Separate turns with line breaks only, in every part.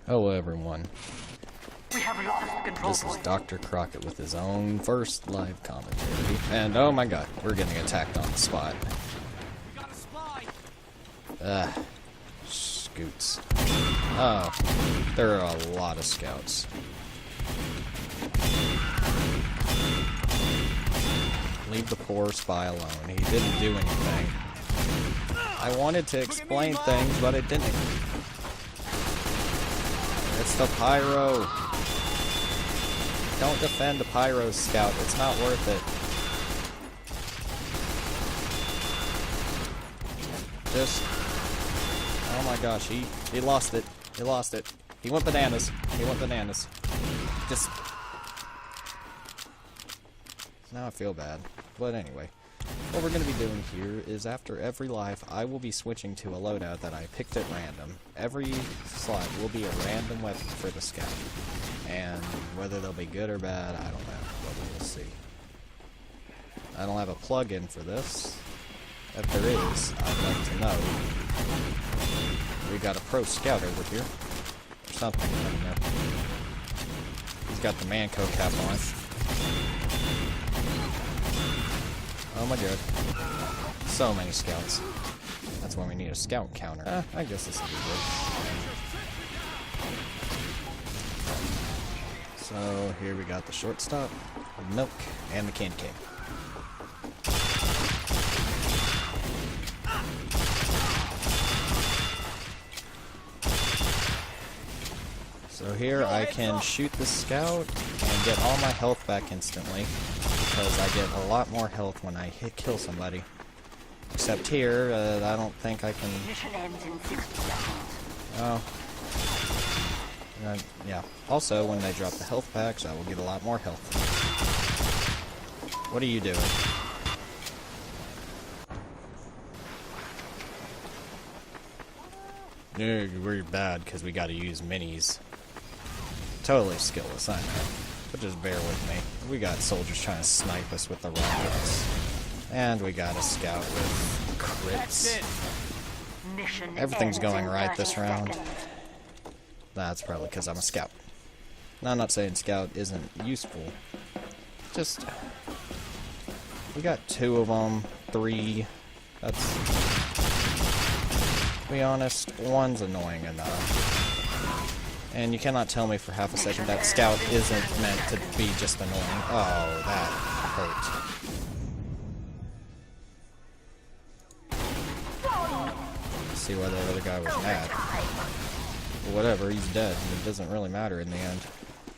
Hello everyone,
We have lost control
this is
point.
Dr. Crockett with his own first live commentary, and oh my god, we're getting attacked on the spot. Scoots. Oh, there are a lot of scouts. Leave the poor spy alone, he didn't do anything. I wanted to explain things, but it didn't. It's the pyro. Don't defend the pyro scout. It's not worth it. Just... oh my gosh, he lost it. He lost it. He went bananas. He went bananas. Just... now I feel bad. But anyway. What we're going to be doing here is after every life, I will be switching to a loadout that I picked at random. Every slot will be a random weapon for the scout. And whether they'll be good or bad, I don't know, but we'll see. I don't have a plug-in for this. If there is, I'd like to know. We got a pro scout over here. Or something, I don't know. He's got the Manco cap on. Oh my god. So many scouts. That's when we need a scout counter. I guess this will be good. So here we got the shortstop, Milk, and the Candy King. So here I can shoot the scout and get all my health back instantly, because I get a lot more health when I kill somebody. Except here, I don't think I can...
Mission ends in 60 seconds.
Oh. Yeah. Also, when they drop the health packs, I will get a lot more health. What are you doing? We're bad because we got to use minis. Totally skillless, I know. But just bear with me. We got soldiers trying to snipe us with the rockets. And we got a scout with crits.
Mission
Everything's
ends
going
in
right
30
this round.
seconds.
That's probably because I'm a scout. Now, I'm not saying scout isn't useful. Just... we got 2 of them, 3. That's... to be honest, 1's annoying enough. And you cannot tell me for half a second that scout isn't meant to be just annoying. Oh, that hurt. See why that other guy was mad. But whatever, he's dead. It doesn't really matter in the end.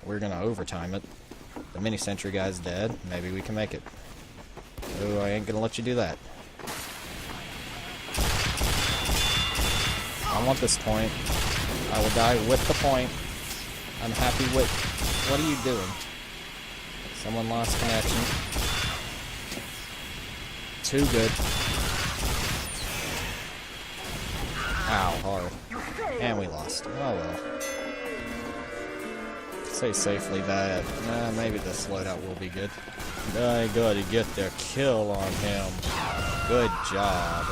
We're gonna overtime it. The mini sentry guy's dead. Maybe we can make it. Oh, I ain't gonna let you do that. I want this point. I will die with the point. I'm happy with... what are you doing? Someone lost connection. Too good. Ow, hard. And we lost. Oh well. Say safely that maybe this loadout will be good. I gotta get the kill on him. Good job.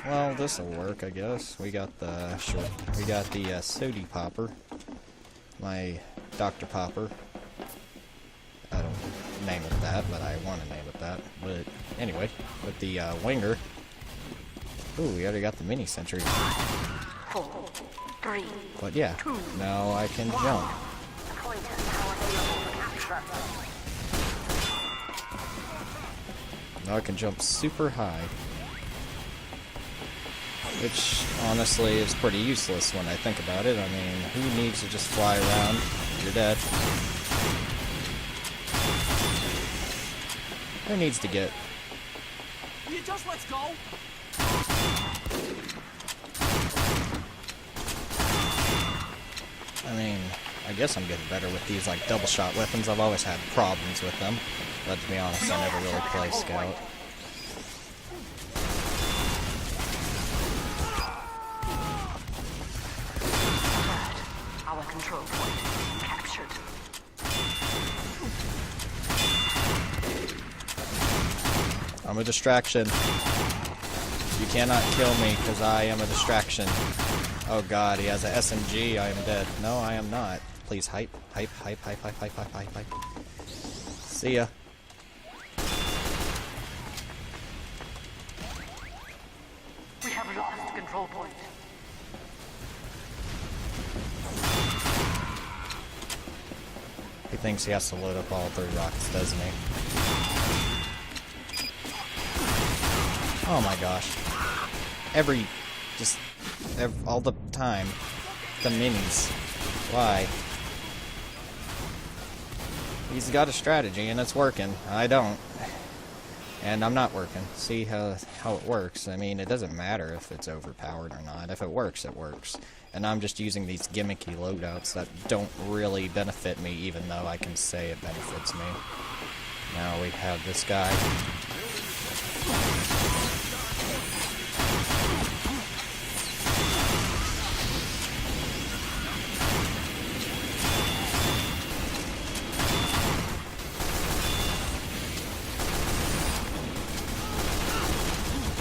Well, this'll work, I guess. We got the Sody Popper. My Dr. Popper. I don't name it that, but I want to name it that. But anyway, with the Winger. Ooh, we already got the mini sentry.
4, 3,
But yeah, now I can jump.
point is now available for capture.
Now I can jump super high. Which, honestly, is pretty useless when I think about it. I mean, who needs to just fly around? You're dead. Who needs to get...
You just let's go.
I mean, I guess I'm getting better with these, like, double shot weapons. I've always had problems with them. But to be honest, I never really play Scout.
Our control point captured.
I'm a distraction. You cannot kill me, because I am a distraction. Oh god, he has a SMG. I am dead. No, I am not. Please, hype. Hype, hype, hype, hype, hype, hype, hype, hype. See ya.
We have lost control point.
He thinks he has to load up all 3 rockets, doesn't he? Oh my gosh. All the time. The minis. Why? He's got a strategy and it's working. I don't. And I'm not working. See how it works? I mean, it doesn't matter if it's overpowered or not. If it works, it works. And I'm just using these gimmicky loadouts that don't really benefit me, even though I can say it benefits me. Now we have this guy.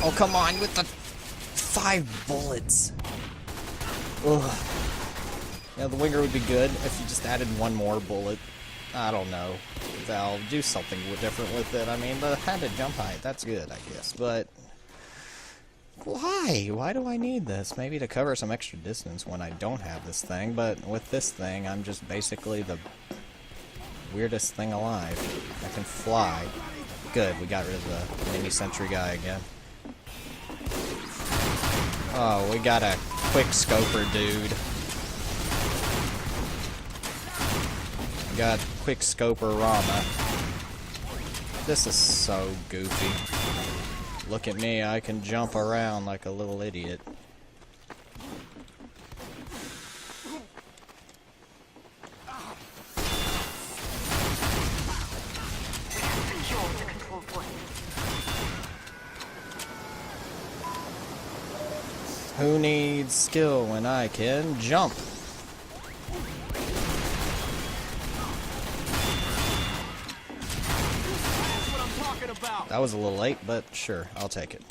Oh, come on, with the 5 bullets. Ugh. Yeah, the winger would be good if you just added 1 more bullet. I don't know. Valve, do something different with it. I mean, the had to jump height, that's good, I guess. But why? Why do I need this? Maybe to cover some extra distance when I don't have this thing. But with this thing, I'm just basically the weirdest thing alive. I can fly. Good, we got rid of the mini sentry guy again. Oh, we got a quick scoper dude. We got quick scoper Rama. This is so goofy. Look at me, I can jump around like a little idiot.
Secure the control point.
Who needs skill when I can jump? That was a little late, but sure, I'll take it.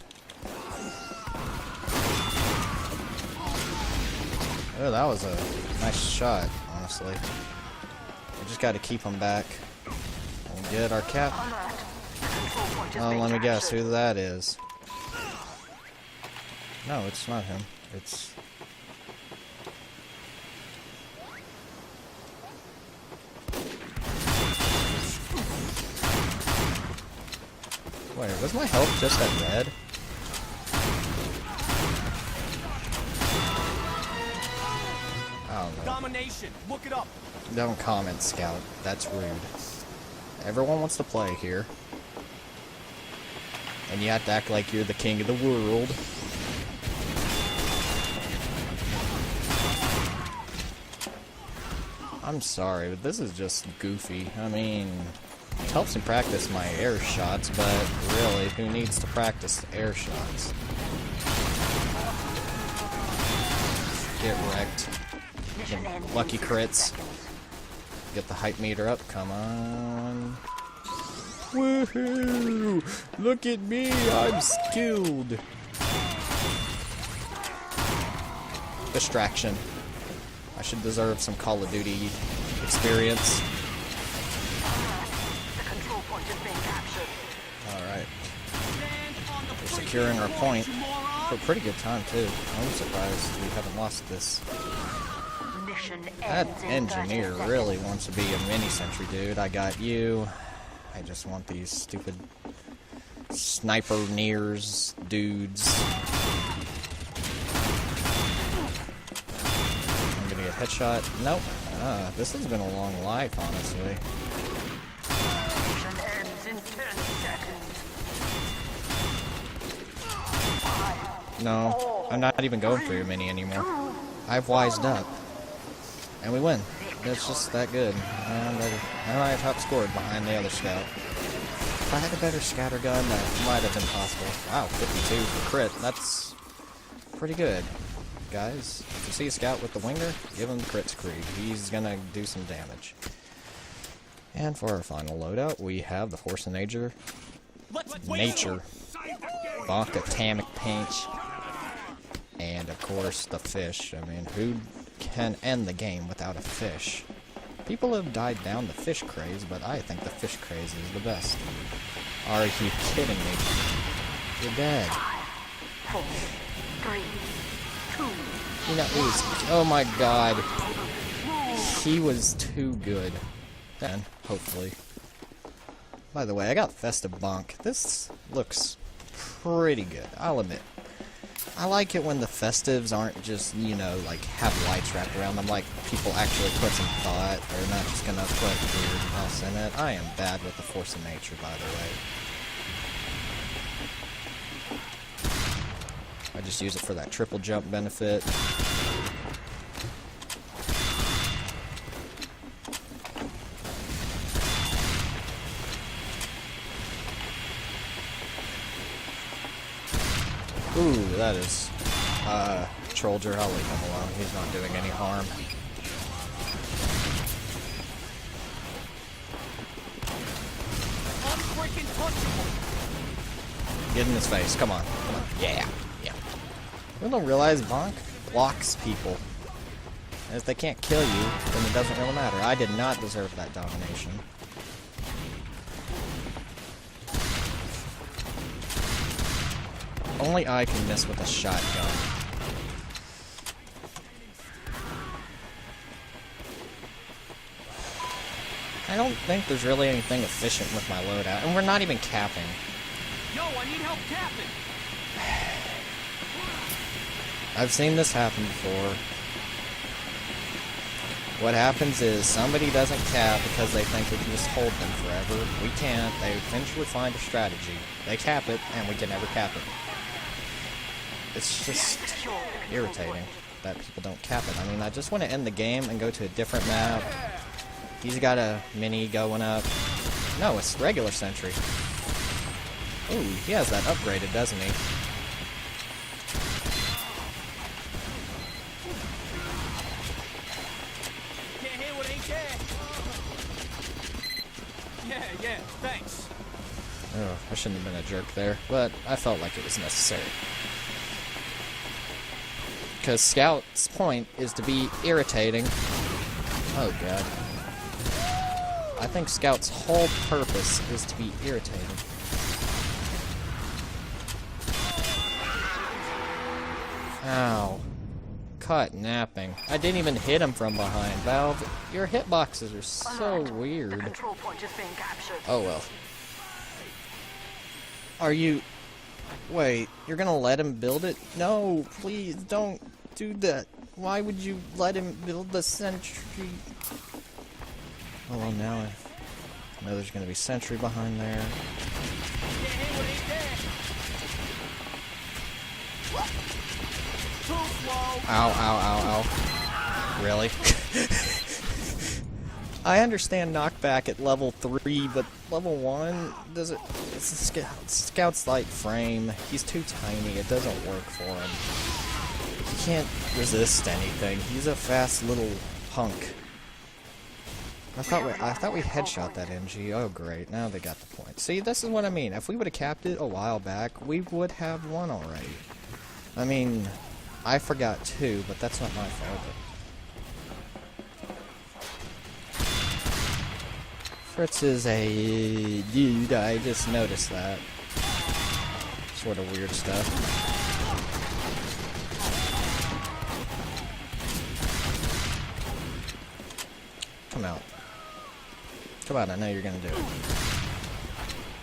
Oh, that was a nice shot, honestly. We just got to keep him back. We'll get our cap. Oh, let me guess who that is. No, it's not him. It's... Wait, was my health just at red? I don't know.
Domination. Look it up.
Don't comment, Scout. That's rude. Everyone wants to play here. And you have to act like you're the king of the world. I'm sorry, but this is just goofy. I mean, it helps me practice my air shots, but really, who needs to practice air shots? Get wrecked. Get lucky crits. Get the hype meter up, come on. Woohoo! Look at me, I'm skilled. Distraction. I should deserve some Call of Duty experience. Alright. We're securing our point for a pretty good time, too. I'm surprised we haven't lost this. That engineer really wants to be a mini-sentry, dude. I got you. I just want these stupid sniper-nears dudes. Headshot. Nope. This has been a long life, honestly. No, I'm not even going for your mini anymore. I've wised up. And we win. It's just that good. And I top scored behind the other scout. If I had a better scatter gun, that might have been possible. Wow, 52 for crit. That's pretty good. Guys, if you see a scout with the winger, give him the crit screed. He's gonna do some damage. And for our final loadout, we have the Force of Nature. Bonk atomic pinch. And, of course, the fish. I mean, who can end the game without a fish? People have died down the fish craze, but I think the fish craze is the best. Are you kidding me? You're dead.
5, 4, 3, 2.
You know, he was... Oh my god. He was too good. Then, hopefully. By the way, I got Festive Bunk. This looks pretty good, I'll admit. I like it when the festives aren't just, you know, like, have lights wrapped around them, like people actually put some thought. They're not just gonna put weird else in it. I am bad with the force of nature, by the way. I just use it for that triple jump benefit. Ooh, that is, Trollger, I'll leave him alone. He's not doing any harm.
Unfreaking touchable.
Get in his face, come on, come on. Yeah, yeah. You don't realize Bonk blocks people. And if they can't kill you, then it doesn't really matter. I did not deserve that domination. Only I can miss with a shotgun. I don't think there's really anything efficient with my loadout, and we're not even capping.
Yo, I need help capping.
I've seen this happen before. What happens is somebody doesn't cap because they think we can just hold them forever. We can't. They eventually find a strategy. They cap it, and we can never cap it. It's just irritating that people don't cap it. I mean, I just want to end the game and go to a different map. He's got a mini going up. No, it's regular sentry. Ooh, he has that upgraded, doesn't he?
Can't hear what ain't there. Yeah, thanks.
Oh, I shouldn't have been a jerk there, but I felt like it was necessary. Because Scout's point is to be irritating. Oh god. I think Scout's whole purpose is to be irritating. Ow. Caught napping. I didn't even hit him from behind. Valve, your hitboxes are so weird.
Control point is being captured.
Oh well. Are you... Wait, you're gonna let him build it? No, please don't do that. Why would you let him build the sentry? Oh well, now I know there's gonna be sentry behind there.
Can't hear what ain't there. Too slow.
Ow, ow, ow, ow. Really? I understand knockback at level 3, but level 1 does it? It's a Scout's light frame. He's too tiny. It doesn't work for him. He can't resist anything. He's a fast little punk. I thought we headshot that MG. Oh great! Now they got the point. See, this is what I mean. If we would have capped it a while back, we would have won already. I mean, I forgot too, but that's not my fault. Fritz is a dude, I just noticed that. Sort of weird stuff. Come out. Come on, I know you're gonna do it.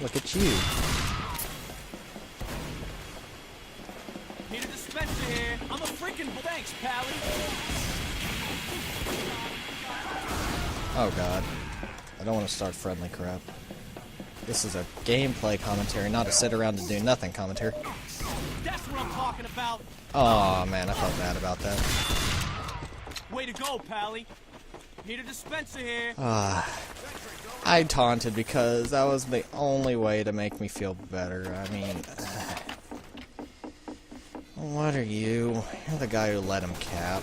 Look at you.
Need a dispenser here. I'm a freaking... Thanks, Pally.
Oh god. I don't want to start friendly crap. This is a gameplay commentary, not a sit around and do nothing commentary.
That's what I'm talking about.
Oh man, I felt bad about that.
Way to go, Pally. Need a dispenser here.
I taunted because that was the only way to make me feel better. I mean, what are you? You're the guy who let him cap.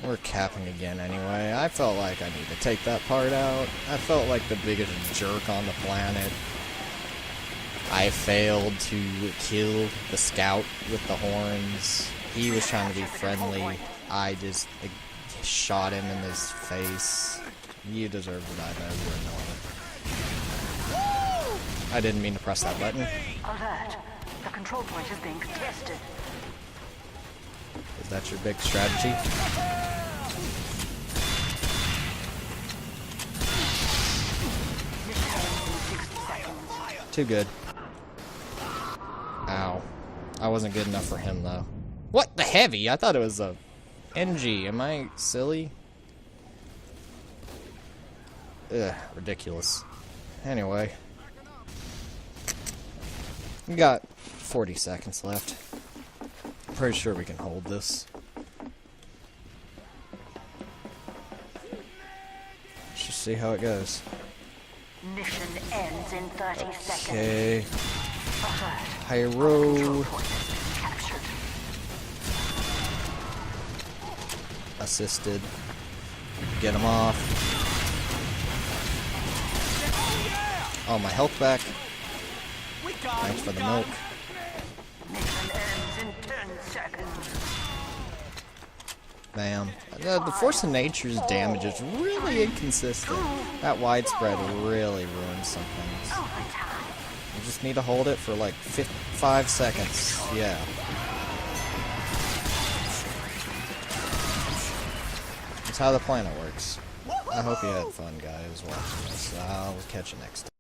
We're capping again anyway. I felt like I need to take that part out. I felt like the biggest jerk on the planet. I failed to kill the scout with the horns. He was trying to be friendly. I just shot him in his face. You deserve to die, though. You're annoying. I didn't mean to press that button.
Alert. The control point is being contested.
Is that your big strategy? Too good. Ow. I wasn't good enough for him, though. What? The heavy? I thought it was a NG. Am I silly? Ugh, ridiculous. Anyway. We got 40 seconds left. Pretty sure we can hold this. Let's just see how it goes.
Mission ends in 30 seconds.
Okay.
Alert.
Pyro.
Control point captured.
Assisted. Get him off. Oh, my health back. Thanks for the milk.
Mission ends in 10 seconds.
Bam. The Force of Nature's damage is really inconsistent. That widespread really ruins some things.
Overtime.
You just need to hold it for like 5 seconds. Yeah. That's how the planet works. I hope you had fun, guys, watching this. I'll catch you next time.